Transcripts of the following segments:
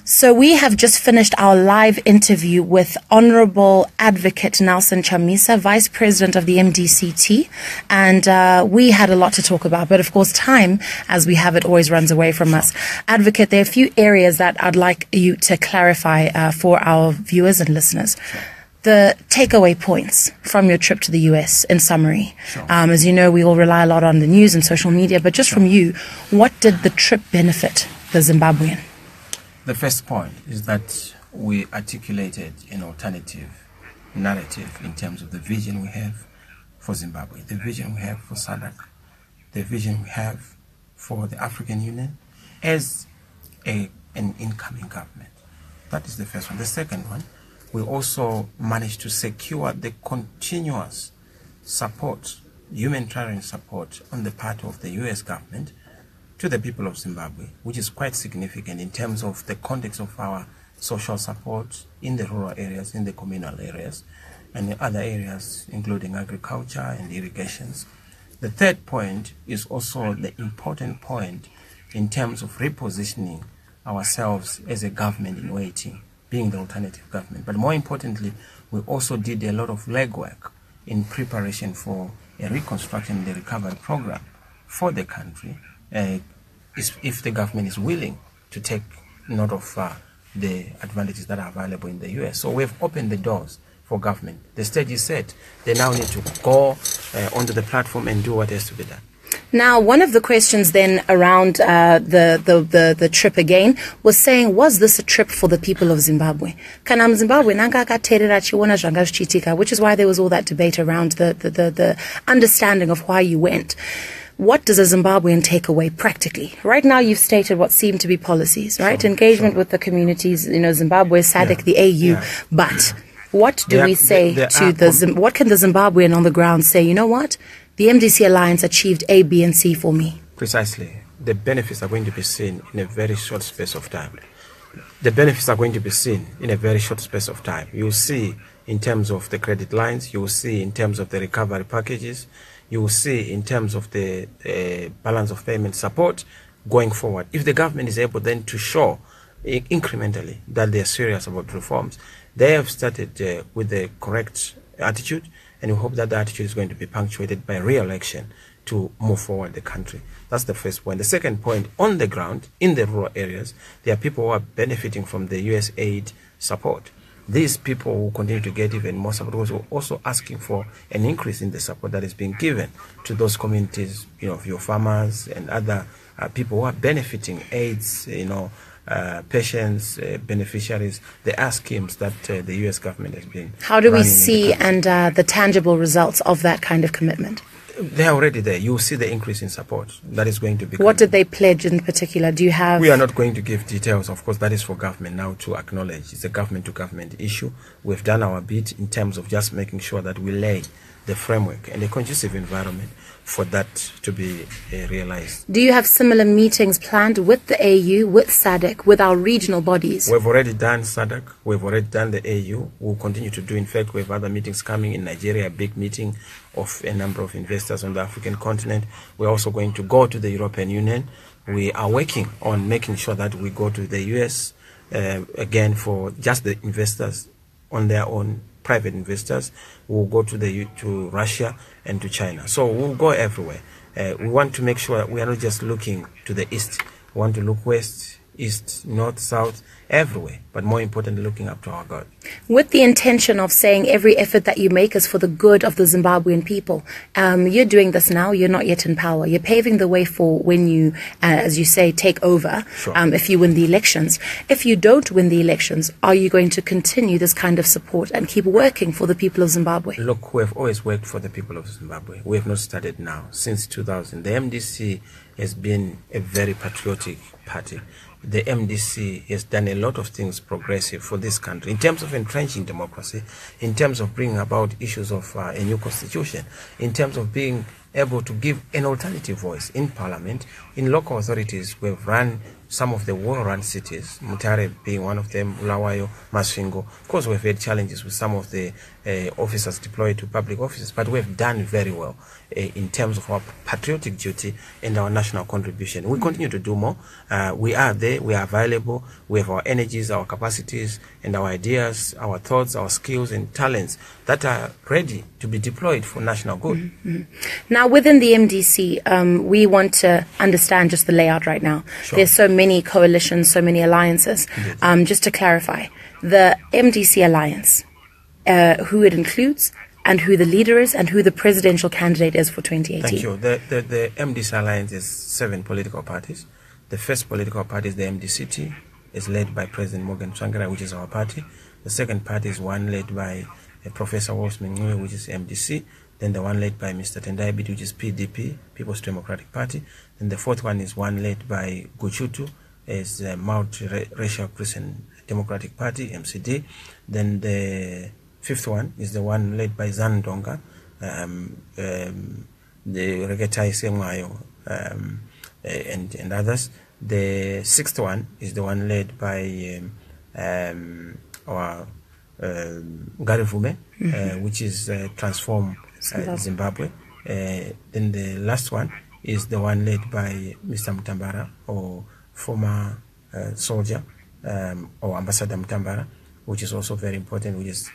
So we have just finished our live interview with Honorable Advocate Nelson Chamisa, Vice President of the MDCT, and we had a lot to talk about, but of course time, as we have it, always runs away from us. Advocate, there are a few areas that I'd like you to clarify for our viewers and listeners. The takeaway points from your trip to the US in summary. As you know, we all rely a lot on the news and social media, but just from you, what did the trip benefit the Zimbabwean? The first point is that we articulated an alternative narrative in terms of the vision we have for Zimbabwe, the vision we have for SADC, the vision we have for the African Union as an incoming government. That is the first one. The second one, we also managed to secure the continuous support, humanitarian support on the part of the US government to the people of Zimbabwe, which is quite significant in terms of the context of our social support in the rural areas, in the communal areas, and in other areas, including agriculture and irrigations. The third point is also the important point in terms of repositioning ourselves as a government in waiting, being the alternative government. But more importantly, we also did a lot of legwork in preparation for a reconstruction and the recovery program for the country, if the government is willing to take note of the advantages that are available in the US. So we've opened the doors for government. The stage is set. They now need to go onto the platform and do what has to be done. Now, one of the questions then around the trip again was saying, was this a trip for the people of Zimbabwe? Which is why there was all that debate around the understanding of why you went. What does a Zimbabwean take away practically? Right now, you've stated what seem to be policies, right? Engagement with the communities, Zimbabwe, SADC, the AU. But what do we say to what can the Zimbabwean on the ground say? You know what? The MDC Alliance achieved A, B, and C for me. Precisely. The benefits are going to be seen in a very short space of time. The benefits are going to be seen in a very short space of time. You'll see in terms of the credit lines, you will see in terms of the recovery packages, you will see in terms of the balance of payment support going forward. If the government is able then to show incrementally that they are serious about reforms, they have started with the correct attitude, and we hope that the attitude is going to be punctuated by real action to move forward the country. That's the first point. The second point, on the ground, in the rural areas, there are people who are benefiting from the US aid support. These people will continue to get even more support. We're also asking for an increase in the support that is being given to those communities, your farmers and other people who are benefiting, aids, patients, beneficiaries. There are schemes that the US government has been. How do we see the tangible results of that kind of commitment? They are already there. You will see the increase in support that is going to be. What did they pledge in particular? Do you have? We are not going to give details. Of course, that is for government now to acknowledge. It's a government-to-government issue. We've done our bit in terms of just making sure that we lay the framework and a conducive environment for that to be realized. Do you have similar meetings planned with the AU, with SADC, with our regional bodies? We've already done SADC. We've already done the AU. We'll continue to do. In fact, we have other meetings coming in Nigeria, a big meeting of a number of investors on the African continent. We're also going to go to the European Union. We are working on making sure that we go to the US again for just the investors on their own. Private investors will go to Russia and to China. So we'll go everywhere. We want to make sure we are not just looking to the east. We want to look west, east, north, south, everywhere, but more importantly, looking up to our God. With the intention of saying every effort that you make is for the good of the Zimbabwean people. You're doing this now, you're not yet in power. You're paving the way for when you, as you say, take over, if you win the elections. If you don't win the elections, are you going to continue this kind of support and keep working for the people of Zimbabwe? Look, we have always worked for the people of Zimbabwe. We have not started now. Since 2000, the MDC has been a very patriotic party. The MDC has done a lot of things progressive for this country in terms of entrenching democracy, in terms of bringing about issues of a new constitution, in terms of being able to give an alternative voice in parliament, in local authorities. We've run some of the well-run cities, Mutare being one of them, Bulawayo, Masvingo. Of course, we've had challenges with some of the officers deployed to public offices, but we've done very well in terms of our patriotic duty and our national contribution. We continue to do more. We are there, we are available, we have our energies, our capacities, and our ideas, our thoughts, our skills and talents that are ready to be deployed for national good. Mm-hmm. Now, within the MDC, we want to understand just the layout right now. Sure. There's so many coalitions, so many alliances. Just to clarify, the MDC Alliance, who it includes, and who the leader is, and who the presidential candidate is for 2018. Thank you. The MDC Alliance is 7 political parties. The first political party is the MDCT. It's led by President Morgan Tsvangirai, which is our party. The second party is one led by Professor Walsh Mingwe, which is MDC. Then the one led by Mr. Tendai Biti, which is PDP, People's Democratic Party. Then the fourth one is one led by Guchutu, is the Multiracial Christian Democratic Party, MCD. Then the fifth one is the one led by Zandonga, the Regetai Semayo, and others. The sixth one is the one led by our Garivume, which is Transform Zimbabwe. Then the last one is the one led by Mr. Mutambara, or former soldier, or Ambassador Mutambara, which is also very important, which is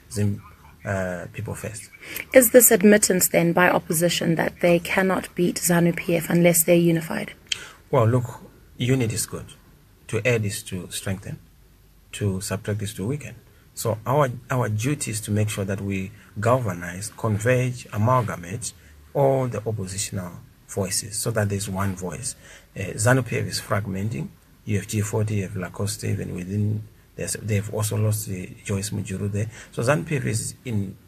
People First. Is this admittance then by opposition that they cannot beat ZANU-PF unless they're unified? Well, look, unity is good. To add is to strengthen. To subtract is to weaken. So our duty is to make sure that we galvanize, converge, amalgamate all the oppositional voices so that there's one voice. ZANU-PF is fragmenting. You have G40, you have Lacoste, even within. They've also lost Joyce Mujuru there. So ZANU-PF is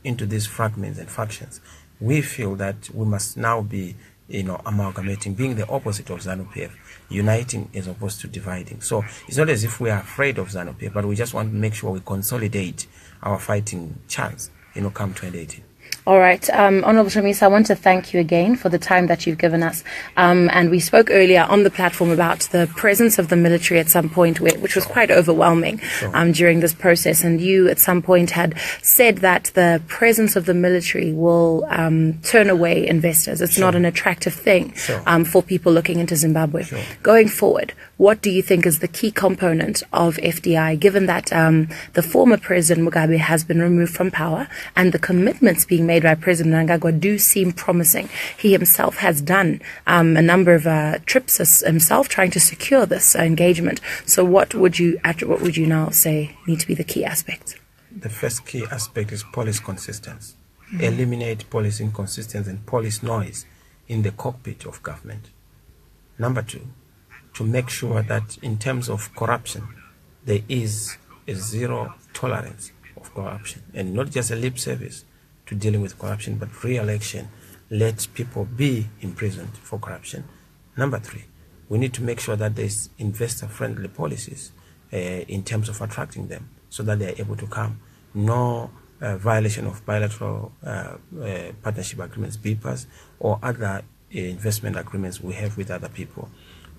into these fragments and factions. We feel that we must now be, amalgamating, being the opposite of ZANU-PF, uniting as opposed to dividing. So it's not as if we are afraid of ZANU-PF, but we just want to make sure we consolidate our fighting chance, come 2018. All right. Honorable Chamisa, I want to thank you again for the time that you've given us. And we spoke earlier on the platform about the presence of the military at some point, which was quite overwhelming during this process. And you at some point had said that the presence of the military will turn away investors. It's not an attractive thing for people looking into Zimbabwe. Going forward, what do you think is the key component of FDI, given that the former President Mugabe has been removed from power and the commitments being made by President Mnangagwa do seem promising? He himself has done a number of trips himself trying to secure this engagement. So what would you now say need to be the key aspects? The first key aspect is policy consistency. Eliminate policy inconsistency and policy noise in the cockpit of government. Number two, to make sure that in terms of corruption, there is a zero tolerance of corruption, and not just a lip service to dealing with corruption, but real action. Let people be imprisoned for corruption. Number three, we need to make sure that there's investor-friendly policies in terms of attracting them so that they are able to come. No violation of bilateral partnership agreements, BPAs, or other investment agreements we have with other people.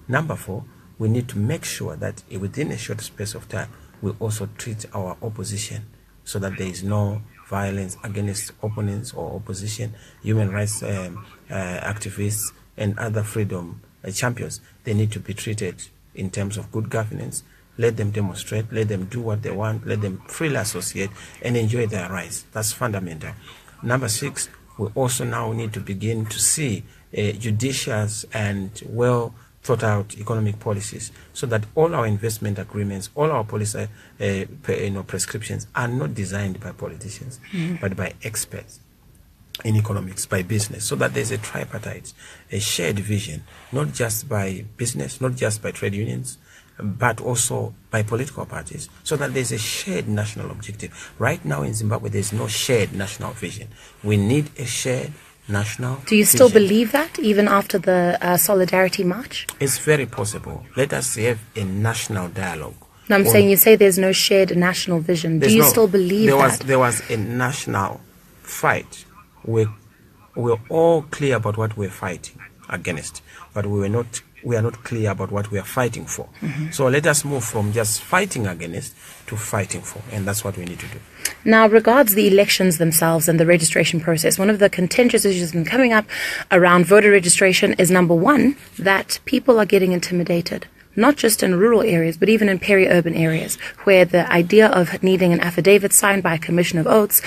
Number four, we need to make sure that within a short space of time, we also treat our opposition so that there is no violence against opponents or opposition, human rights activists, and other freedom champions. They need to be treated in terms of good governance. Let them demonstrate, let them do what they want, let them freely associate and enjoy their rights. That's fundamental. Number six, we also now need to begin to see judicious and well thought out economic policies so that all our investment agreements, all our policy prescriptions are not designed by politicians, but by experts in economics, by business, so that there's a tripartite, a shared vision, not just by business, not just by trade unions, but also by political parties, so that there's a shared national objective. Right now in Zimbabwe, there's no shared national vision. We need a shared national Do you still believe that, even after the Solidarity March? It's very possible. Let us have a national dialogue. No, I'm saying you say there's no shared national vision. Do you still believe that? There was a national fight. We're all clear about what we're fighting against, but we are not clear about what we are fighting for. So let us move from just fighting against to fighting for, and that's what we need to do. Now, regards the elections themselves and the registration process, one of the contentious issues that's been coming up around voter registration is, number one, that people are getting intimidated not just in rural areas, but even in peri-urban areas, where the idea of needing an affidavit signed by a commission of oaths,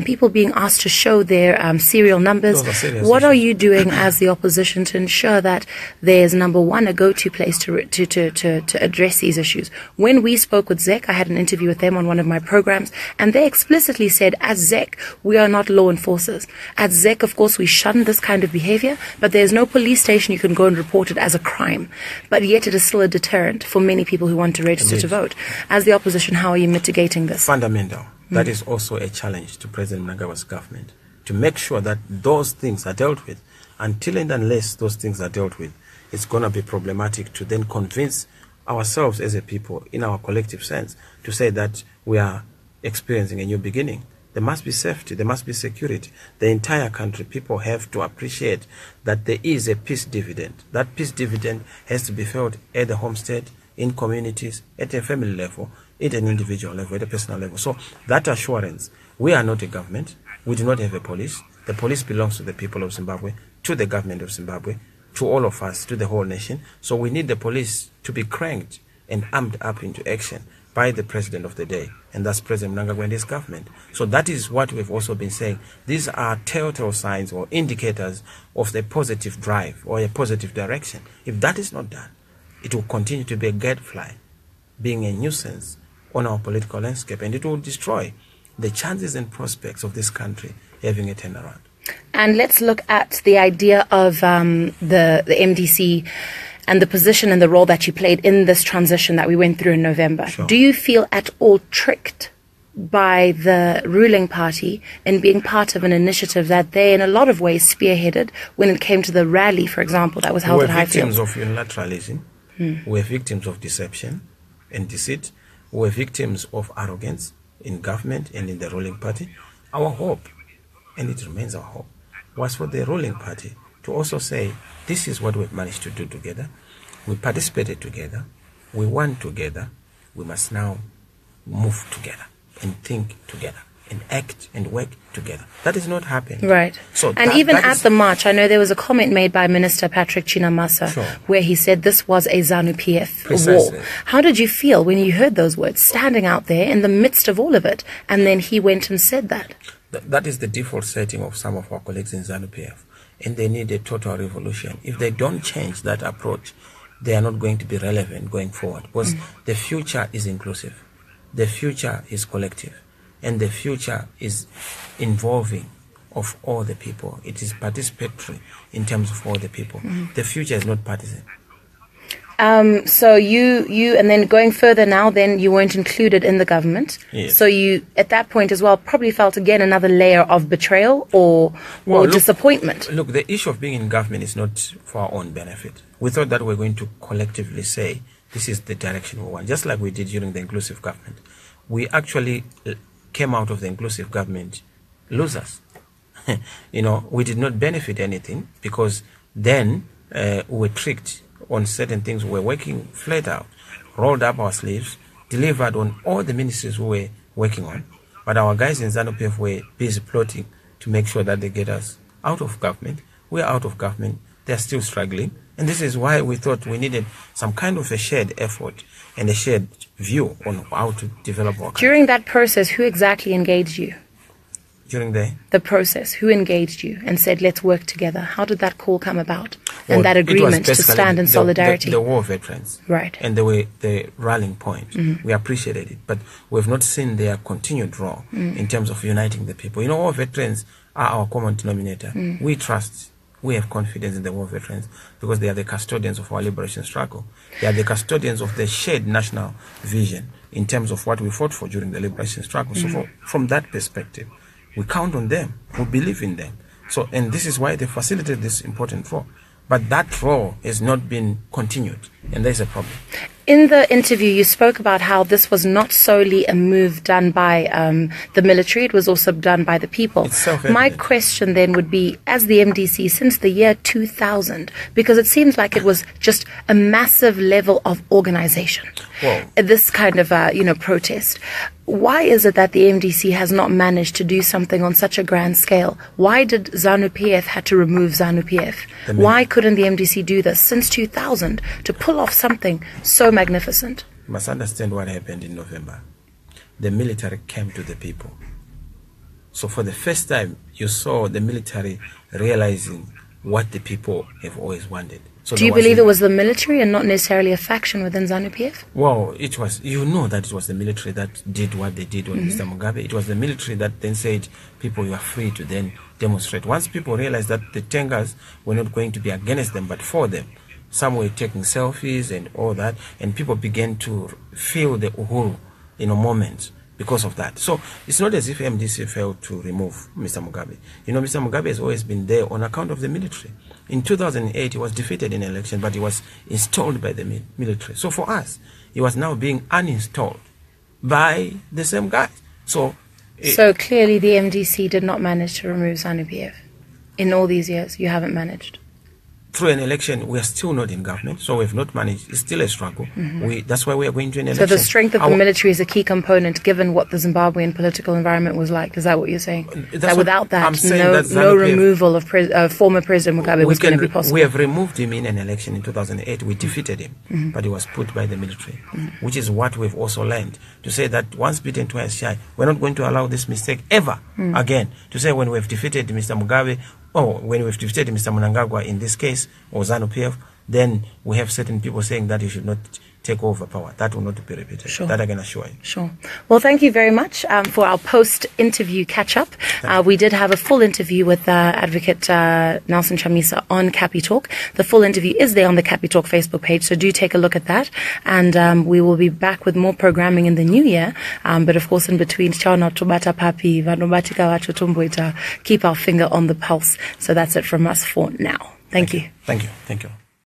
people being asked to show their serial numbers. What are you doing as the opposition to ensure that there's, number one, a go-to place to address these issues? When we spoke with ZEC, I had an interview with them on one of my programs, and they explicitly said, as ZEC, we are not law enforcers. At ZEC, of course, we shun this kind of behavior, but there's no police station you can go and report it as a crime. But yet it is still a deterrent for many people who want to register to vote. As the opposition, how are you mitigating this? Fundamental. That is also a challenge to President Mnangagwa's government, to make sure that those things are dealt with. Until and unless those things are dealt with, it's going to be problematic to then convince ourselves as a people, in our collective sense, to say that we are experiencing a new beginning. There must be safety, there must be security. The entire country, people have to appreciate that there is a peace dividend. That peace dividend has to be felt at the homestead, in communities, at a family level, at an individual level, at a personal level. So that assurance, we are not a government, we do not have a police. The police belongs to the people of Zimbabwe, to the government of Zimbabwe, to all of us, to the whole nation. So we need the police to be cranked and amped up into action by the president of the day, and that's President Mnangagwa and his government. So that is what we've also been saying. These are telltale signs or indicators of the positive drive or a positive direction. If that is not done, it will continue to be a gadfly, being a nuisance on our political landscape, and it will destroy the chances and prospects of this country having a turnaround. And let's look at the idea of the MDC and the position and the role that you played in this transition that we went through in November. Sure. Do you feel at all tricked by the ruling party in being part of an initiative that they, in a lot of ways, spearheaded when it came to the rally, for example, that was held at Highfield? We're victims of unilateralism. We're victims of deception and deceit. We're victims of arrogance in government and in the ruling party. Our hope, and it remains our hope, was for the ruling party to also say, this is what we've managed to do together. We participated together. We won together. We must now move together and think together and act and work together. That is not happening. Right. So and even at the march, I know there was a comment made by Minister Patrick Chinamasa where he said this was a ZANU-PF war. How did you feel when you heard those words standing out there in the midst of all of it, and then he went and said that? That is the default setting of some of our colleagues in ZANU-PF, and they need a total revolution. If they don't change that approach, they are not going to be relevant going forward, because the future is inclusive, the future is collective, and the future is involving of all the people. It is participatory in terms of all the people. The future is not partisan. So you and then going further now, then you weren't included in the government. Yes. So you, at that point as well, probably felt again another layer of betrayal or disappointment. Look, the issue of being in government is not for our own benefit. We thought that we're going to collectively say, this is the direction we want, just like we did during the inclusive government. We actually came out of the inclusive government losers. You know, we did not benefit anything because then we were tricked on certain things. We were working flat out, rolled up our sleeves, delivered on all the ministries we were working on. But our guys in ZANU-PF were busy plotting to make sure that they get us out of government. We're out of government. They're still struggling. And this is why we thought we needed some kind of a shared effort and a shared view on how to develop our country. During that process, who exactly engaged you? During the process, who engaged you and said, let's work together? How did that call come about? And that agreement to stand in solidarity? The war veterans. Right. And they were the rallying point. We appreciated it. But we've not seen their continued role in terms of uniting the people. You know, war veterans are our common denominator. We trust, we have confidence in the war veterans because they are the custodians of our liberation struggle. They are the custodians of the shared national vision in terms of what we fought for during the liberation struggle. So from that perspective, we count on them. We believe in them. So, and this is why they facilitated this important role. But that role has not been continued, and there's a problem. In the interview, you spoke about how this was not solely a move done by the military, it was also done by the people. My question then would be, as the MDC, since the year 2000, because it seems like it was just a massive level of organization, this kind of, protest. Why is it that the MDC has not managed to do something on such a grand scale? Why did ZANU-PF had to remove ZANU-PF? Why couldn't the MDC do this since 2000 to pull off something so magnificent? You must understand what happened in November. The military came to the people. So for the first time, you saw the military realizing what the people have always wanted. So do you believe it was the military and not necessarily a faction within ZANU-PF? Well, it was, that it was the military that did what they did on Mr. Mugabe. It was the military that then said, people, you are free to then demonstrate. Once people realized that the Tengas were not going to be against them, but for them, some were taking selfies and all that, and people began to feel the uhuru, moment because of that. So it's not as if MDC failed to remove Mr. Mugabe. Mr. Mugabe has always been there on account of the military. In 2008, he was defeated in an election, but he was installed by the military. So for us, he was now being uninstalled by the same guys. So clearly the MDC did not manage to remove ZANU-PF. In all these years, you haven't managed. Through an election, we are still not in government, so we've not managed. It's still a struggle. That's why we are going to an election. So the strength of the military is a key component, given what the Zimbabwean political environment was like. Is that what you're saying? That without that, no removal of former President Mugabe was going to be possible. We have removed him in an election in 2008. We defeated him, but he was put by the military, which is what we've also learned. To say that once beaten, twice shy, we're not going to allow this mistake ever again. To say when we've defeated Mr. Mugabe, when we've defeated Mr. Mnangagwa in this case, or ZANU-PF, then we have certain people saying that he should not take over power. That will not be repeated. Sure. That I can assure you. Sure. Well, thank you very much for our post-interview catch-up. We did have a full interview with Advocate Nelson Chamisa on Capi Talk. The full interview is there on the Capi Talk Facebook page, so do take a look at that. And we will be back with more programming in the new year. But of course, in between, keep our finger on the pulse. So that's it from us for now. Thank you. Thank you. Thank you.